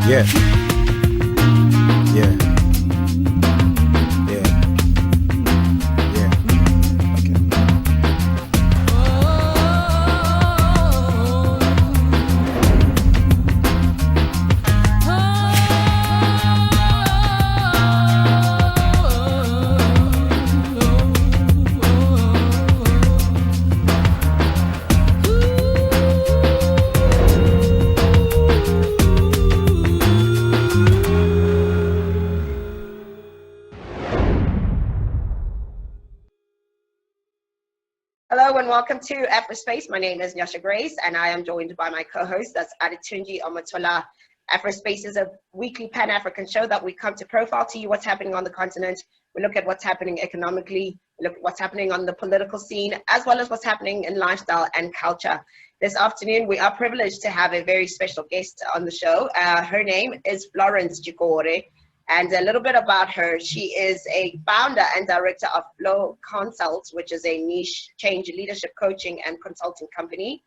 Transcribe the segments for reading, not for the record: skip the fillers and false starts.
Yeah. Yeah. Yeah. Yeah. Okay. Hello and welcome to Afrospace. My name is Nyasha Grace and I am joined by my co-host, that's Adetunji Omotola. Afrospace is a weekly Pan-African show that we come to profile to you what's happening on the continent. We look at what's happening economically, we look at what's happening on the political scene, as well as what's happening in lifestyle and culture. This afternoon, we are privileged to have a very special guest on the show. Her name is Florence Chikowore. And a little bit about her, she is a founder and director of FLOCONSULT, which is a niche change leadership coaching and consulting company.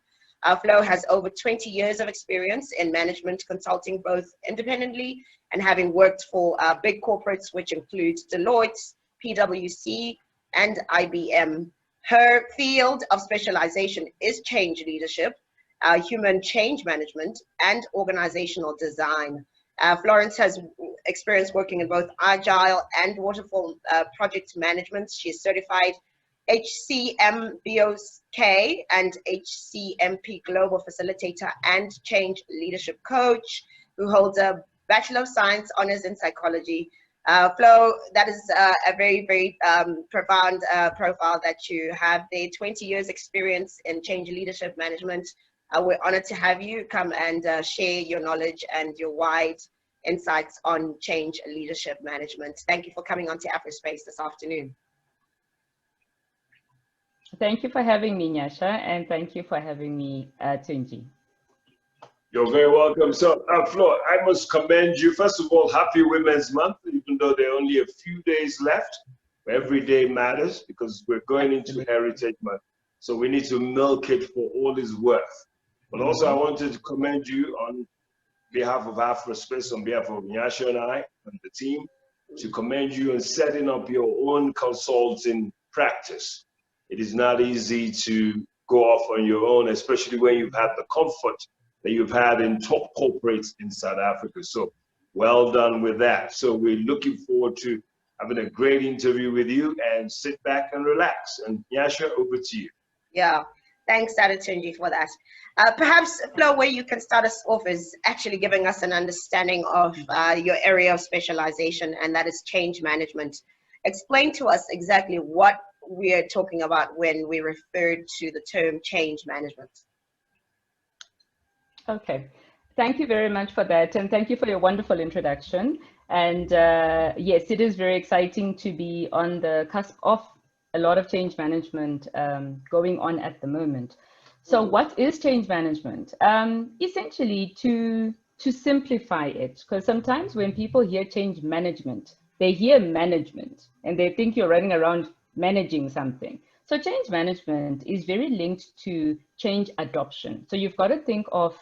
Flo has over 20 years of experience in management consulting, both independently and having worked for big corporates, which include Deloitte, PwC, and IBM. Her field of specialization is change leadership, human change management, and organizational design. Florence has experience working in both Agile and Waterfall project management. She is certified HCMBOK and HCMP Global Facilitator and Change Leadership Coach, who holds a Bachelor of Science Honors in Psychology. Flo, that is a very, very profound profile that you have there. 20 years experience in change leadership management. We're honored to have you come and share your knowledge and your wide insights on change leadership management. Thank you for coming on to Afrospace this afternoon. Thank you for having me, Nyasha, and thank you for having me, Tunji. You're very welcome. So, Flo, I must commend you. First of all, happy Women's Month, even though there are only a few days left. Every day matters because we're going into Heritage Month. So we need to milk it for all it's worth. But also, I wanted to commend you on behalf of Afrospace, on behalf of Nyasha and I and the team, to commend you on setting up your own consulting practice. It is not easy to go off on your own, especially when you've had the comfort that you've had in top corporates in South Africa. So well done with that. So we're looking forward to having a great interview with you, and sit back and relax. And Nyasha, over to you. Yeah, thanks, Adetunji, for that. Perhaps, Flo, where you can start us off is actually giving us an understanding of your area of specialization, and that is change management. Explain to us exactly what we're talking about when we refer to the term change management. Okay, thank you very much for that, and thank you for your wonderful introduction. And yes, it is very exciting to be on the cusp of a lot of change management going on at the moment. So what is change management? Essentially, to simplify it, because sometimes when people hear change management, they hear management and they think you're running around managing something. So change management is very linked to change adoption. So you've got to think of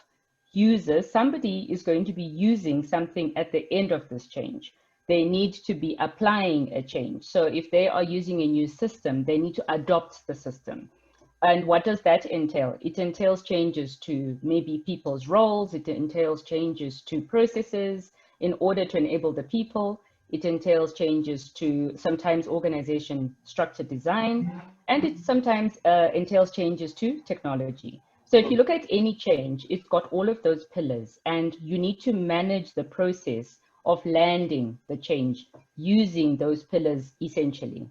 users. Somebody is going to be using something at the end of this change. They need to be applying a change. So if they are using a new system, they need to adopt the system. And what does that entail? It entails changes to maybe people's roles. It entails changes to processes in order to enable the people. It entails changes to sometimes organization structure design, and it sometimes entails changes to technology. So if you look at any change, it's got all of those pillars, and you need to manage the process of landing the change using those pillars essentially.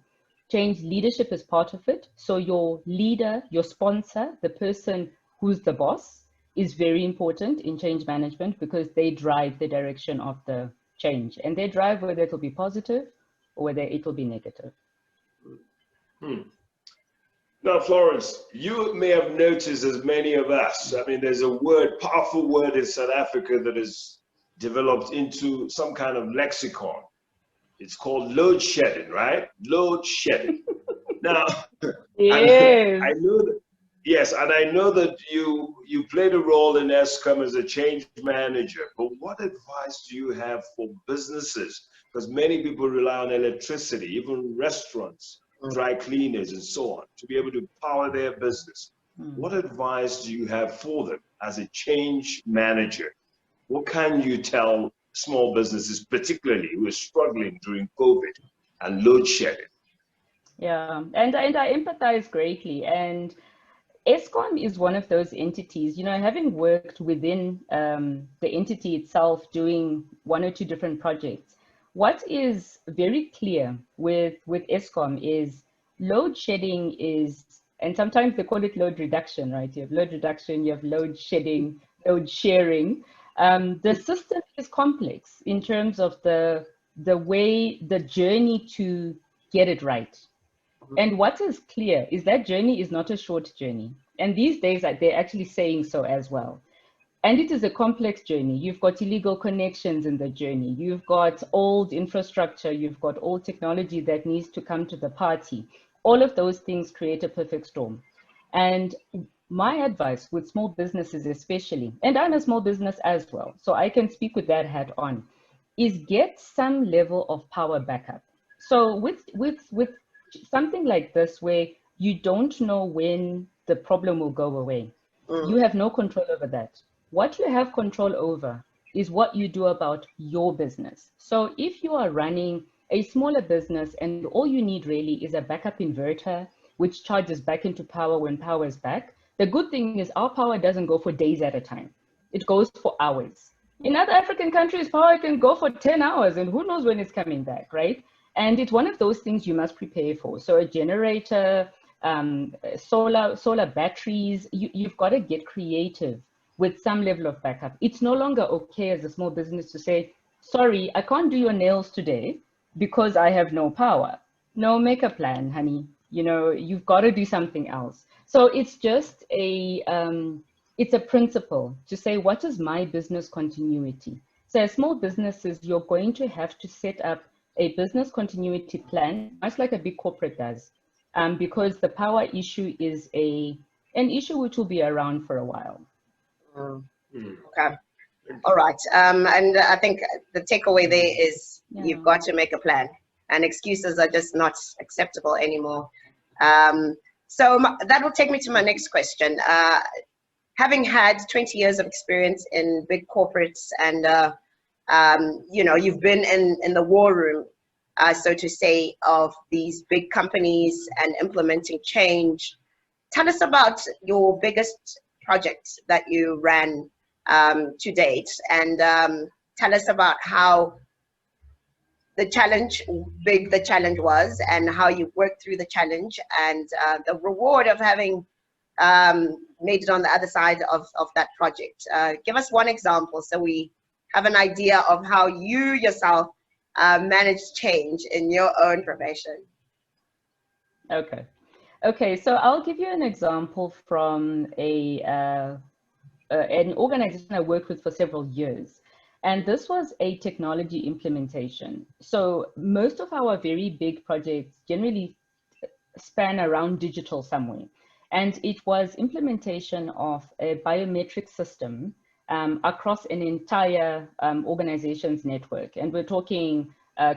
Change leadership is part of it. So your leader, your sponsor, the person who's the boss is very important in change management because they drive the direction of the change, and they drive whether it will be positive or whether it will be negative. Now, Florence, you may have noticed, as many of us, I mean, there's a word, powerful word in South Africa that is developed into some kind of lexicon. It's called load shedding, right? Load shedding. Now, yes. I know that Yes, and I know that you played a role in ESCOM as a change manager, but what advice do you have for businesses? Because many people rely on electricity, even restaurants, dry cleaners, and so on, to be able to power their business. What advice do you have for them as a change manager? What can you tell small businesses, particularly who are struggling during COVID and load shedding? Yeah, and I empathize greatly. And ESCOM is one of those entities, you know, having worked within the entity itself doing one or two different projects, what is very clear with ESCOM is load shedding is, and sometimes they call it load reduction, right? You have load reduction, you have load shedding, load sharing. The system is complex in terms of the way, the journey to get it right. And what is clear is that journey is not a short journey. And these days they're actually saying so as well. And it is a complex journey. You've got illegal connections in the journey. You've got old infrastructure. You've got old technology that needs to come to the party. All of those things create a perfect storm. And my advice with small businesses especially, and I'm a small business as well, so I can speak with that hat on, is get some level of power backup. So with something like this, where you don't know when the problem will go away, you have no control over that. What you have control over is what you do about your business. So if you are running a smaller business and all you need really is a backup inverter, which charges back into power when power is back, the good thing is our power doesn't go for days at a time. It goes for hours. In other African countries, power can go for 10 hours and who knows when it's coming back, right? And it's one of those things you must prepare for. So a generator, solar batteries, you've got to get creative with some level of backup. It's no longer okay as a small business to say, sorry, I can't do your nails today because I have no power. No, make a plan, honey. You know, you've got to do something else. So it's just it's a principle to say, what is my business continuity? So as small businesses, you're going to have to set up a business continuity plan, much like a big corporate does, because the power issue is an issue which will be around for a while. Okay. All right. And I think the takeaway there is you've got to make a plan, and excuses are just not acceptable anymore. So that will take me to my next question. Having had 20 years of experience in big corporates and you know, you've been in the war room, so to say, of these big companies and implementing change. Tell us about your biggest project that you ran to date, and tell us about how big the challenge was, and how you worked through the challenge, and the reward of having made it on the other side of that project. Give us one example so we have an idea of how you yourself managed change in your own profession. Okay, so I'll give you an example from an organization I worked with for several years. And this was a technology implementation. So most of our very big projects generally span around digital somewhere. And it was implementation of a biometric system across an entire organization's network. And we're talking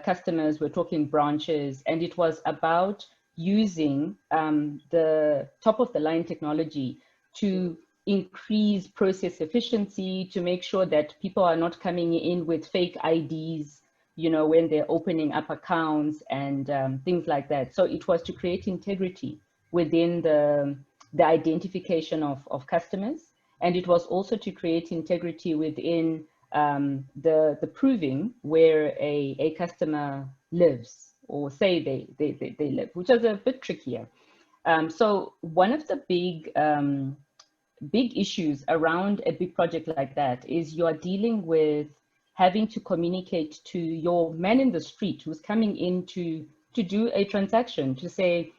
customers, we're talking branches, and it was about using the top of the line technology to increase process efficiency, to make sure that people are not coming in with fake IDs, you know, when they're opening up accounts and things like that. So it was to create integrity within the identification of customers. And it was also to create integrity within the proving where a customer lives, or say they live, which is a bit trickier. So one of the big issues around a big project like that is you are dealing with having to communicate to your man in the street who's coming in to do a transaction, to say,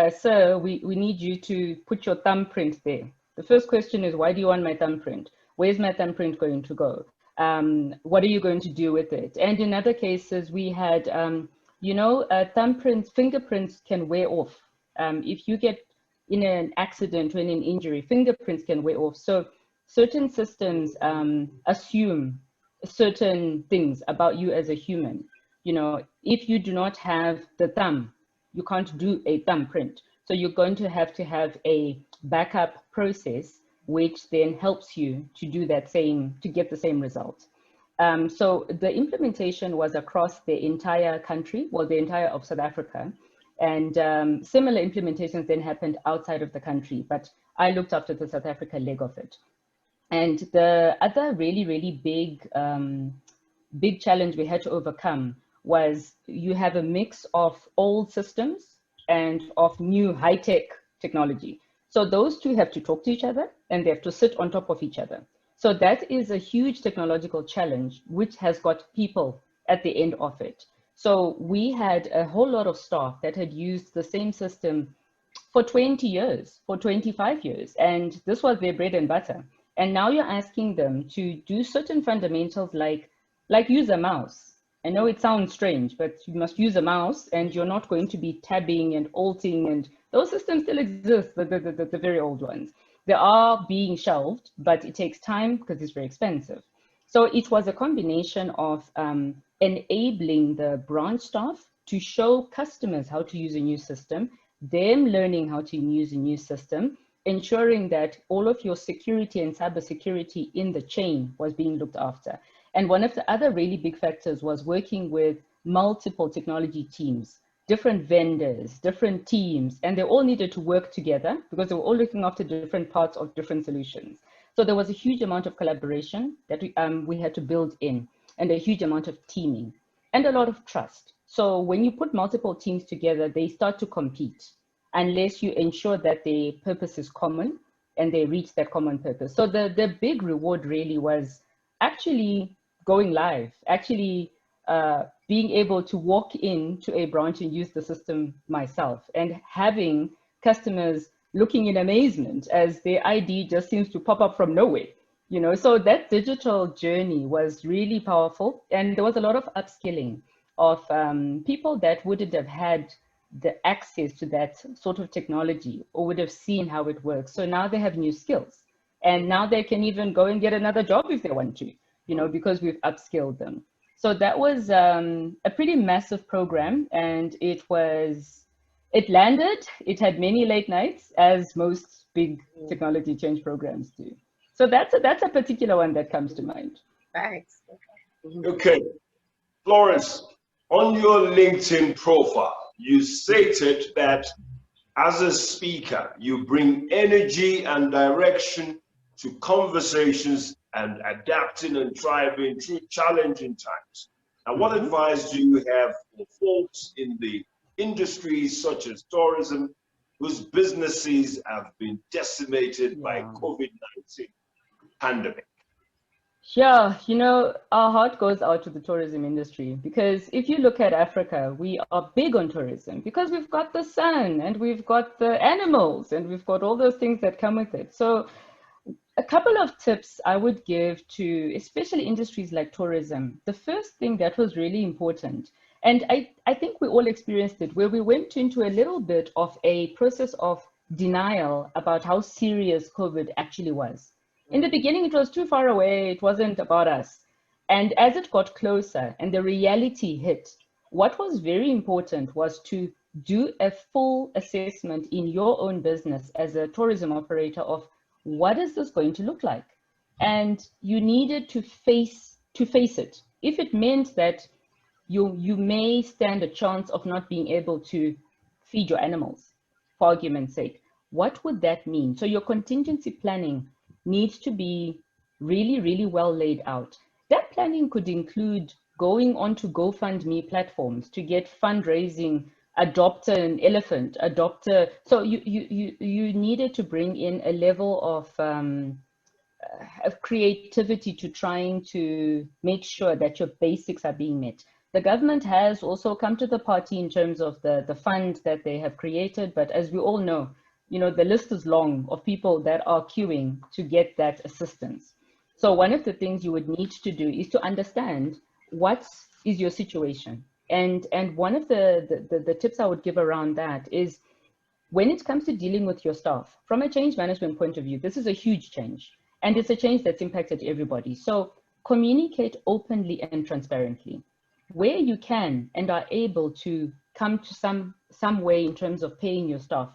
sir, we need you to put your thumbprint there. The first question is, why do you want my thumbprint? Where's my thumbprint going to go? What are you going to do with it? And in other cases, we had, you know, thumbprints, fingerprints can wear off. If you get in an accident or in an injury, fingerprints can wear off. So certain systems assume certain things about you as a human. You know, if you do not have the thumb, you can't do a thumbprint. So you're going to have a backup process, which then helps you to do that same, to get the same result. So the implementation was across the entire country, well, the entire of South Africa. And similar implementations then happened outside of the country, but I looked after the South Africa leg of it. And the other really, really big challenge we had to overcome was you have a mix of old systems and of new high-tech technology. So those two have to talk to each other and they have to sit on top of each other. So that is a huge technological challenge, which has got people at the end of it. So we had a whole lot of staff that had used the same system for 20 years, for 25 years, and this was their bread and butter. And now you're asking them to do certain fundamentals like use a mouse. I know it sounds strange, but you must use a mouse and you're not going to be tabbing and alting, and those systems still exist, the very old ones. They are being shelved, but it takes time because it's very expensive. So it was a combination of enabling the branch staff to show customers how to use a new system, them learning how to use a new system, ensuring that all of your security and cybersecurity in the chain was being looked after. And one of the other really big factors was working with multiple technology teams, different vendors, different teams, and they all needed to work together because they were all looking after different parts of different solutions. So there was a huge amount of collaboration that we had to build in, and a huge amount of teaming and a lot of trust. So when you put multiple teams together, they start to compete unless you ensure that their purpose is common and they reach that common purpose. So the big reward really was actually going live, actually being able to walk into a branch and use the system myself, and having customers looking in amazement as their ID just seems to pop up from nowhere. You know, so that digital journey was really powerful, and there was a lot of upskilling of people that wouldn't have had the access to that sort of technology or would have seen how it works. So now they have new skills, and now they can even go and get another job if they want to, you know, because we've upskilled them. So that was a pretty massive program, and it landed. It had many late nights, as most big technology change programs do. So that's a particular one that comes to mind. Thanks. Okay, Florence, on your LinkedIn profile, you stated that as a speaker, you bring energy and direction to conversations and adapting and thriving through challenging times. And what advice do you have for folks in the industries such as tourism, whose businesses have been decimated by COVID-19 pandemic? Yeah, you know, our heart goes out to the tourism industry, because if you look at Africa, we are big on tourism because we've got the sun and we've got the animals and we've got all those things that come with it. So a couple of tips I would give to especially industries like tourism. The first thing that was really important, and I think we all experienced it, where we went into a little bit of a process of denial about how serious COVID actually was. In the beginning, it was too far away. It wasn't about us. And as it got closer and the reality hit, what was very important was to do a full assessment in your own business as a tourism operator of what is this going to look like? And you needed to face it. If it meant that you may stand a chance of not being able to feed your animals, for argument's sake, what would that mean? So your contingency planning needs to be really, really well laid out. That planning could include going onto GoFundMe platforms to get fundraising, adopt an elephant, so you needed to bring in a level of creativity to trying to make sure that your basics are being met. The government has also come to the party in terms of the fund that they have created, but as we all know, you know, the list is long of people that are queuing to get that assistance. So one of the things you would need to do is to understand what is your situation. And one of the tips I would give around that is when it comes to dealing with your staff, from a change management point of view, this is a huge change. And it's a change that's impacted everybody. So communicate openly and transparently. Where you can and are able to come to some way in terms of paying your staff,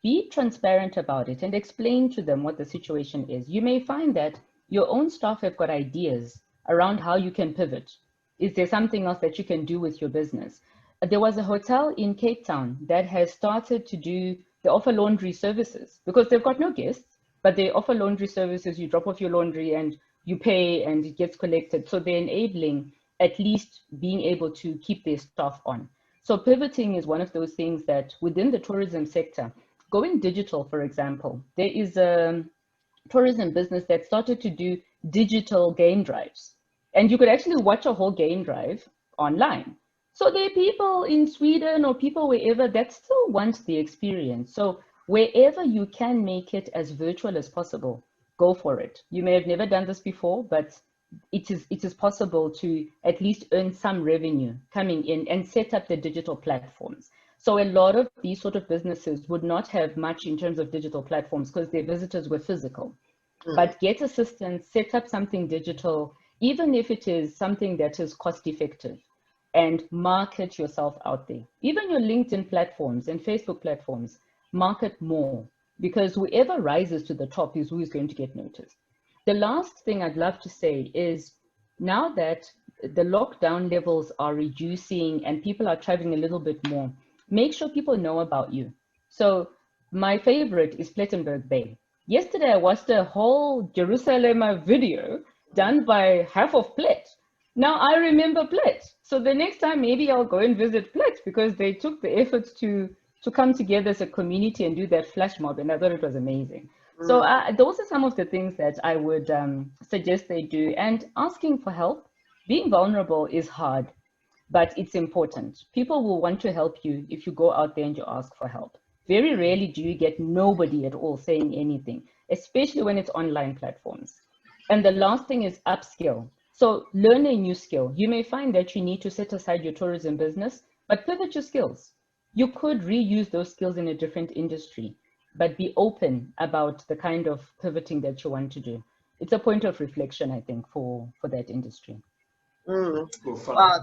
be transparent about it and explain to them what the situation is. You may find that your own staff have got ideas around how you can pivot. Is there something else that you can do with your business? There was a hotel in Cape Town that has started to do, they offer laundry services because they've got no guests, but they offer laundry services. You drop off your laundry and you pay and it gets collected. So they're enabling at least being able to keep their staff on. So pivoting is one of those things that within the tourism sector, going digital, for example, there is a tourism business that started to do digital game drives. And you could actually watch a whole game drive online. So there are people in Sweden or people wherever that still want the experience. So wherever you can make it as virtual as possible, go for it. You may have never done this before, but it is possible to at least earn some revenue coming in and set up the digital platforms. So a lot of these sort of businesses would not have much in terms of digital platforms because their visitors were physical. But get assistance, set up something digital, even if it is something that is cost effective, and market yourself out there. Even your LinkedIn platforms and Facebook platforms, market more, because whoever rises to the top is who is going to get noticed. The last thing I'd love to say is, now that the lockdown levels are reducing and people are traveling a little bit more, make sure people know about you. So my favorite is Plettenberg Bay. Yesterday, I watched a whole Jerusalem video done by half of Plet. Now I remember Plet. So the next time, maybe I'll go and visit Plet because they took the efforts to come together as a community and do that flash mob. And I thought it was amazing. So those are some of the things that I would suggest they do. And asking for help, being vulnerable is hard, but it's important. People will want to help you if you go out there and you ask for help. Very rarely do you get nobody at all saying anything, especially when it's online platforms. And the last thing is upskill. So learn a new skill. You may find that you need to set aside your tourism business, but pivot your skills. You could reuse those skills in a different industry, but be open about the kind of pivoting that you want to do. It's a point of reflection, I think, for that industry. Well,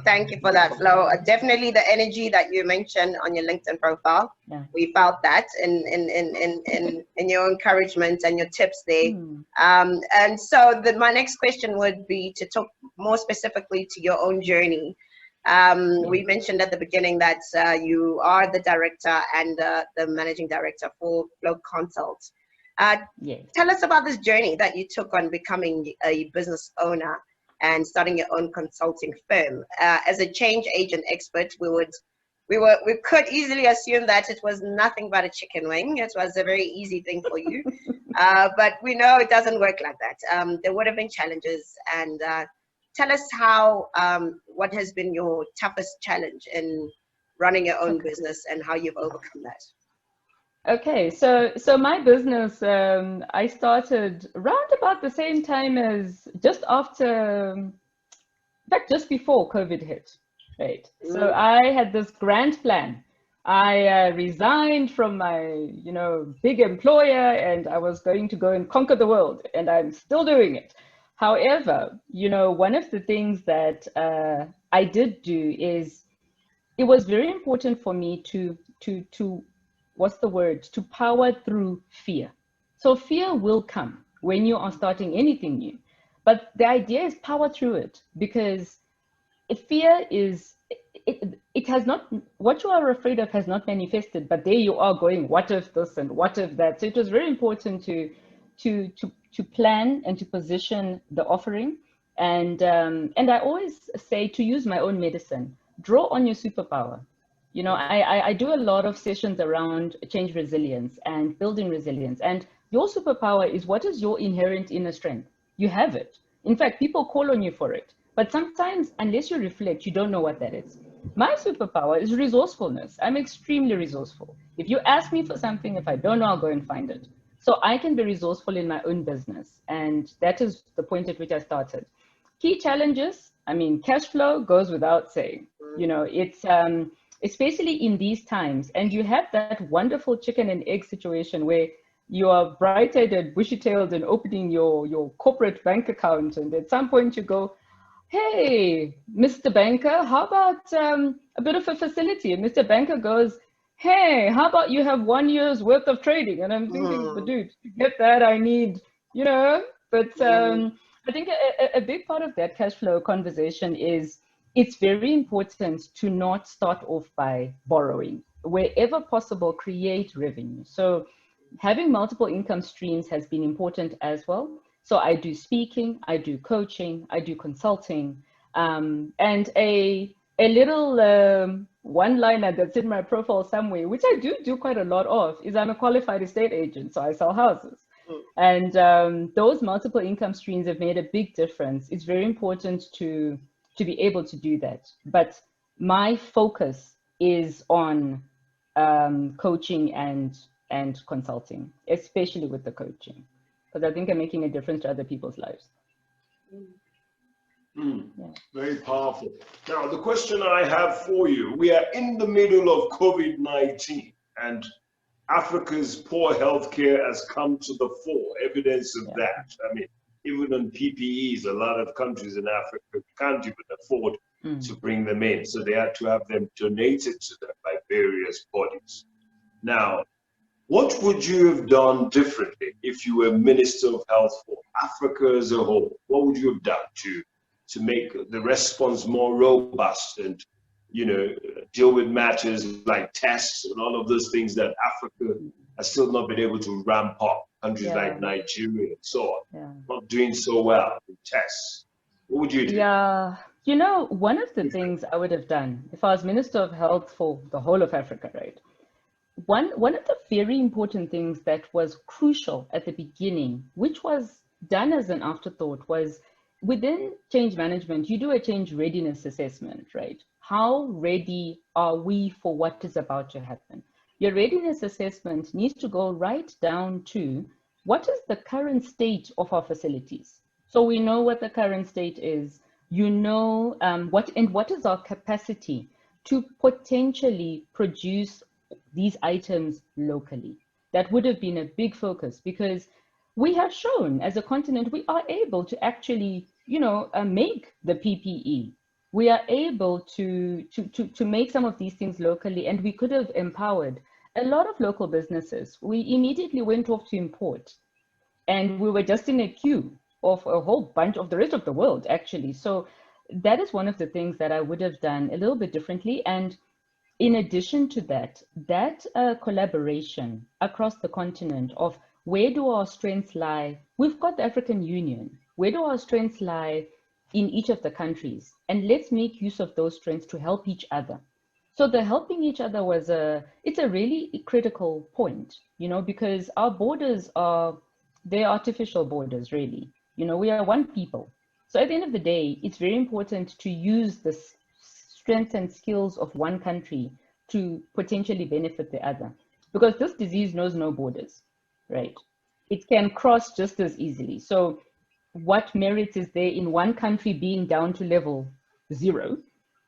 thank you for that, Flo. Definitely the energy that you mentioned on your LinkedIn profile. Yeah. We felt that in your encouragement and your tips there. And so my next question would be to talk more specifically to your own journey. We mentioned at the beginning that you are the director and the managing director for FLOCONSULT. Tell us about this journey that you took on becoming a business owner and starting your own consulting firm. As a change agent expert, we could easily assume that it was nothing but a chicken wing. It was a very easy thing for you, but we know it doesn't work like that. There would have been challenges, and tell us how what has been your toughest challenge in running your own business and how you've overcome that. Okay, so my business, I started around about the same time as just after, in fact, just before COVID hit, right? So I had this grand plan. I resigned from my, big employer, and I was going to go and conquer the world, and I'm still doing it. However, one of the things that I did do is, it was very important for me to what's the word? To power through fear. So fear will come when you are starting anything new, but the idea is power through it, because fear is, it has not, what you are afraid of has not manifested, but there you are going, what if this and what if that? So it was very important to plan and to position the offering. And I always say to use my own medicine, draw on your superpower. I do a lot of sessions around change resilience and building resilience. And your superpower is, what is your inherent inner strength? You have it. In fact, people call on you for it. But sometimes, unless you reflect, you don't know what that is. My superpower is resourcefulness. I'm extremely resourceful. If you ask me for something, if I don't know, I'll go and find it. So I can be resourceful in my own business. And that is the point at which I started. Key challenges, cash flow goes without saying. It's especially in these times, and you have that wonderful chicken and egg situation where you are bright-eyed and bushy-tailed and opening your corporate bank account, and at some point you go, hey, Mr. Banker, how about a bit of a facility? And Mr. Banker goes, hey, how about you have 1 year's worth of trading? And I'm thinking, but dude, to get that, I need, you know, but I think a big part of that cash flow conversation is it's very important to not start off by borrowing. Wherever possible, create revenue. So having multiple income streams has been important as well. So I do speaking, I do coaching, I do consulting, and a little one-liner that's in my profile somewhere, which I do quite a lot of, is I'm a qualified estate agent, so I sell houses. And those multiple income streams have made a big difference. It's very important to be able to do that. But my focus is on coaching and consulting, especially with the coaching, because I think I'm making a difference to other people's lives. Yeah. Very powerful. Now, the question I have for you, we are in the middle of COVID-19 and Africa's poor healthcare has come to the fore, evidence of that. I mean, even on PPEs, a lot of countries in Africa can't even afford to bring them in. So they had to have them donated to them by various bodies. Now, what would you have done differently if you were Minister of Health for Africa as a whole? What would you have done to make the response more robust and, you know, deal with matters like tests and all of those things that Africa has still not been able to ramp up? Countries like Nigeria and so on, not doing so well in tests. What would you do? Yeah, you know, one of the things I would have done if I was Minister of Health for the whole of Africa, right? One of the very important things that was crucial at the beginning, which was done as an afterthought, was within change management, you do a change readiness assessment, right? How ready are we for what is about to happen? Your readiness assessment needs to go right down to what is the current state of our facilities. So we know what the current state is, you know, what is our capacity to potentially produce these items locally. That would have been a big focus because we have shown as a continent, we are able to actually, you know, make the PPE. We are able to make some of these things locally, and we could have empowered a lot of local businesses. We immediately went off to import, and we were just in a queue of a whole bunch of the rest of the world, actually. So that is one of the things that I would have done a little bit differently. And in addition to that, collaboration across the continent of where do our strengths lie? We've got the African Union. Where do our strengths lie in each of the countries? And let's make use of those strengths to help each other. So the helping each other it's a really critical point, you know, because our borders they're artificial borders, really. You know, we are one people. So at the end of the day, it's very important to use the strengths and skills of one country to potentially benefit the other, because this disease knows no borders, right? It can cross just as easily. So what merit is there in one country being down to level 0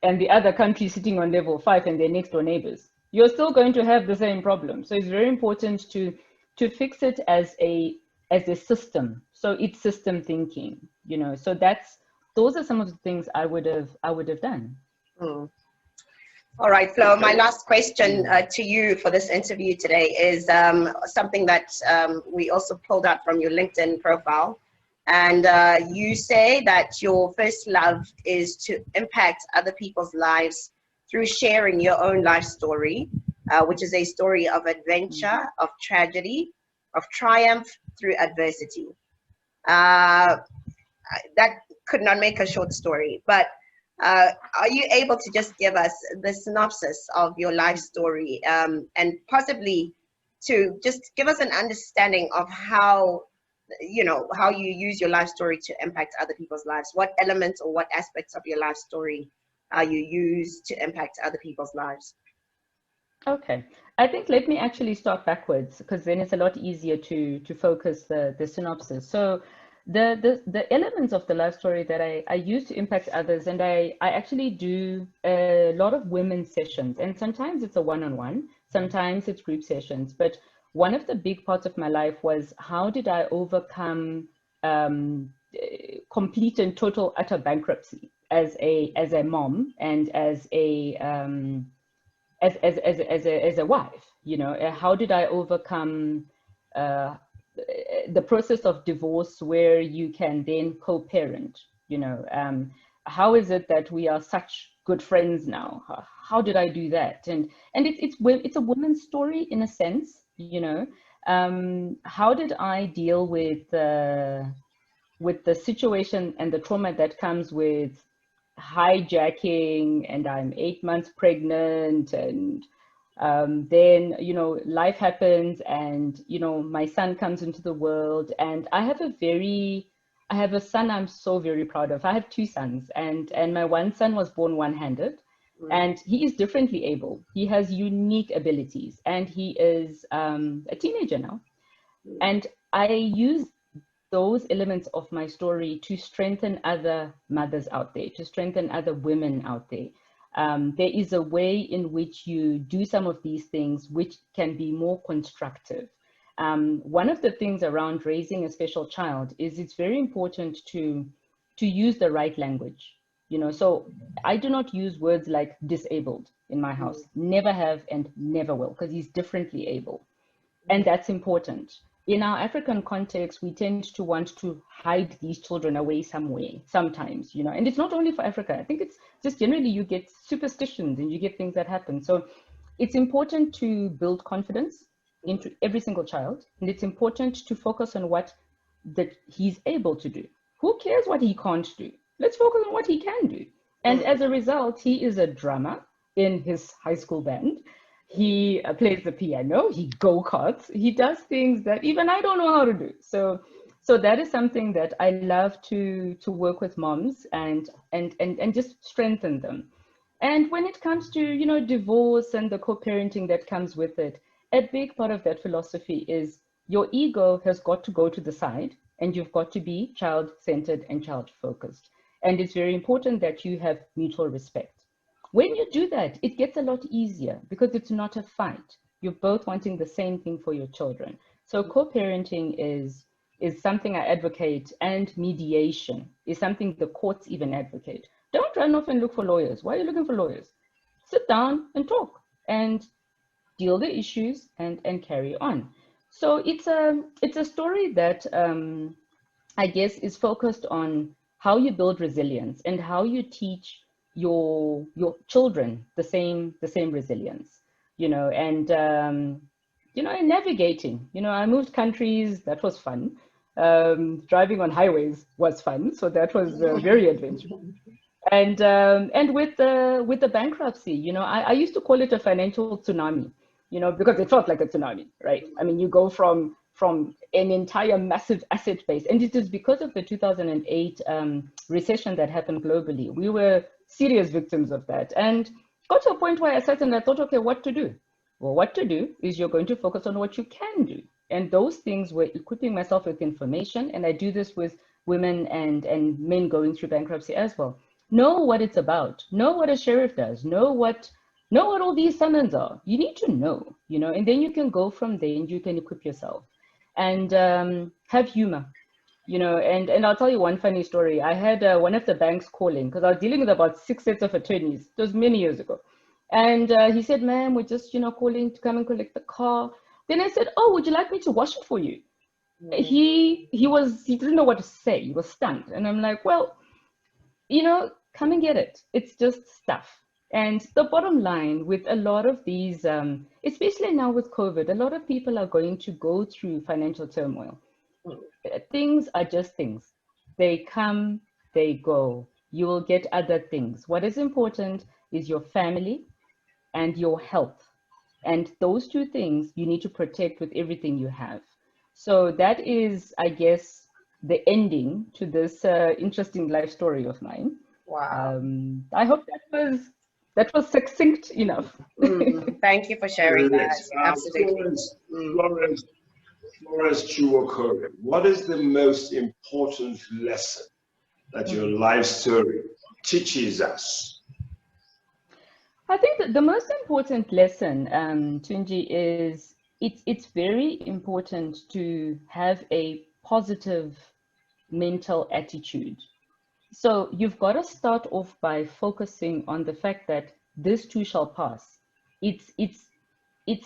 and the other country sitting on level 5 and their next door neighbors? You're still going to have the same problem. So it's very important to fix it as a system. So it's system thinking, you know. So those are some of the things I would have done. All right, Flo, my last question to you for this interview today is something that we also pulled out from your LinkedIn profile. And you say that your first love is to impact other people's lives through sharing your own life story, which is a story of adventure, of tragedy, of triumph through adversity. That could not make a short story, but are you able to just give us the synopsis of your life story and possibly to just give us an understanding of how you use your life story to impact other people's lives? What elements or what aspects of your life story you use to impact other people's lives? Okay, I think let me actually start backwards, because then it's a lot easier to focus the synopsis. So the elements of the life story that I use to impact others, and I actually do a lot of women's sessions, and sometimes it's a one-on-one, sometimes it's group sessions. But one of the big parts of my life was, how did I overcome complete and total utter bankruptcy as a mom and as a wife? You know, how did I overcome the process of divorce where you can then co-parent? You know, how is it that we are such good friends now? How did I do that? And it's a woman's story in a sense. You know, how did I deal with the situation and the trauma that comes with hijacking, and I'm 8 months pregnant, and then, you know, life happens, and, you know, my son comes into the world, and I have a son I'm so very proud of. I have 2 sons, and my one son was born one-handed, and he is differently able. He has unique abilities, and he is a teenager now. And I use those elements of my story to strengthen other mothers out there, to strengthen other women out there. There is a way in which you do some of these things which can be more constructive. One of the things around raising a special child is it's very important to use the right language. You know, so I do not use words like disabled in my house, never have and never will, because he's differently able. And that's important. In our African context, we tend to want to hide these children away somewhere, sometimes, you know, and it's not only for Africa. I think it's just generally you get superstitions and you get things that happen. So it's important to build confidence into every single child. And it's important to focus on what that he's able to do. Who cares what he can't do? Let's focus on what he can do. And as a result, he is a drummer in his high school band. He plays the piano, he go-karts, he does things that even I don't know how to do. So that is something that I love to work with moms and just strengthen them. And when it comes to, you know, divorce and the co-parenting that comes with it, a big part of that philosophy is your ego has got to go to the side, and you've got to be child-centered and child-focused. And it's very important that you have mutual respect. When you do that, it gets a lot easier because it's not a fight. You're both wanting the same thing for your children. So co-parenting is something I advocate, and mediation is something the courts even advocate. Don't run off and look for lawyers. Why are you looking for lawyers? Sit down and talk and deal the issues and carry on. So it's a story that I guess is focused on how you build resilience and how you teach your children the same resilience, you know, and you know, and navigating. You know, I moved countries, that was fun. Driving on highways was fun, so that was very adventurous. And with the bankruptcy, you know, I used to call it a financial tsunami, you know, because it felt like a tsunami, right? I mean, you go from an entire massive asset base, and it is because of the 2008 recession that happened globally. We were serious victims of that, and got to a point where I sat and I thought, okay, what to do? Well, what to do is you're going to focus on what you can do. And those things were equipping myself with information, and I do this with women and men going through bankruptcy as well. Know what it's about. Know what a sheriff does. Know what all these summons are. You need to know, you know, and then you can go from there and you can equip yourself. And have humor, you know, and I'll tell you one funny story. I had one of the banks calling because I was dealing with about 6 sets of attorneys. It was many years ago. And he said, ma'am, we're just, you know, calling to come and collect the car. Then I said, oh, would you like me to wash it for you? He didn't know what to say. He was stunned. And I'm like, well, you know, come and get it. It's just stuff. And the bottom line with a lot of these, especially now with COVID, a lot of people are going to go through financial turmoil. Things are just things. They come, they go. You will get other things. What is important is your family and your health. And those two things you need to protect with everything you have. So that is, I guess, the ending to this interesting life story of mine. Wow. I hope that was succinct enough. Thank you for sharing that. Florence, Florence Chikowore, what is the most important lesson that your life story teaches us? I think that the most important lesson, Tunji, is it's very important to have a positive mental attitude. So you've got to start off by focusing on the fact that this too shall pass. It's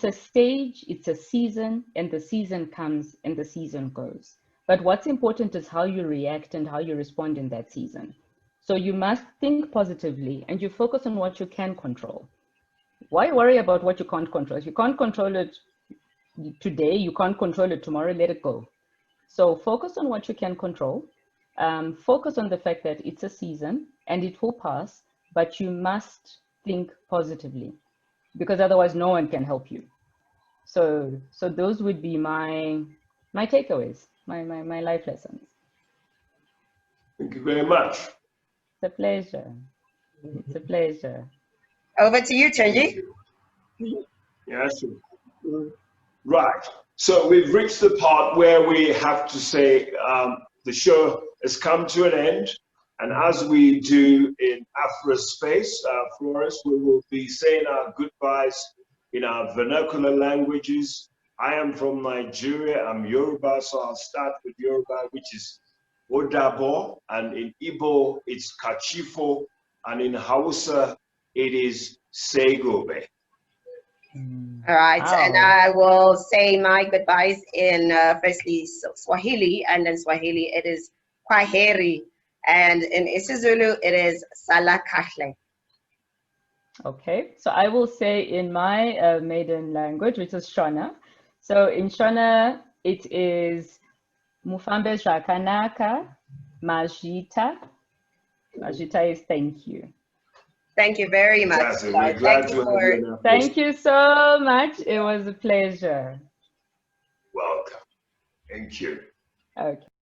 a stage, it's a season, and the season comes and the season goes. But what's important is how you react and how you respond in that season. So you must think positively and you focus on what you can control. Why worry about what you can't control? If you can't control it today, you can't control it tomorrow, let it go. So focus on what you can control. Focus on the fact that it's a season and it will pass, but you must think positively because otherwise no one can help you. So those would be my takeaways, my life lessons. Thank you very much. It's a pleasure. It's a pleasure. Over to you, Tunji. Yes. Right. So we've reached the part where we have to say the show has come to an end. And as we do in Afrospace, Florence, we will be saying our goodbyes in our vernacular languages. I am from Nigeria. I'm Yoruba, so I'll start with Yoruba, which is Odabo, and in Igbo, it's Kachifo, and in Hausa, it is Segobe. All right, Wow. and I will say my goodbyes in firstly Swahili, and then Swahili it is Kwaheri, and in isiZulu it is Salakahle. Okay, so I will say in my maiden language, which is Shona. So in Shona, it is Mufambe Shakanaka, Majita. Majita is thank you. Thank you very much. Fantastic. We're glad to have you in our Thank you so much. It was a pleasure. Welcome. Thank you. Okay.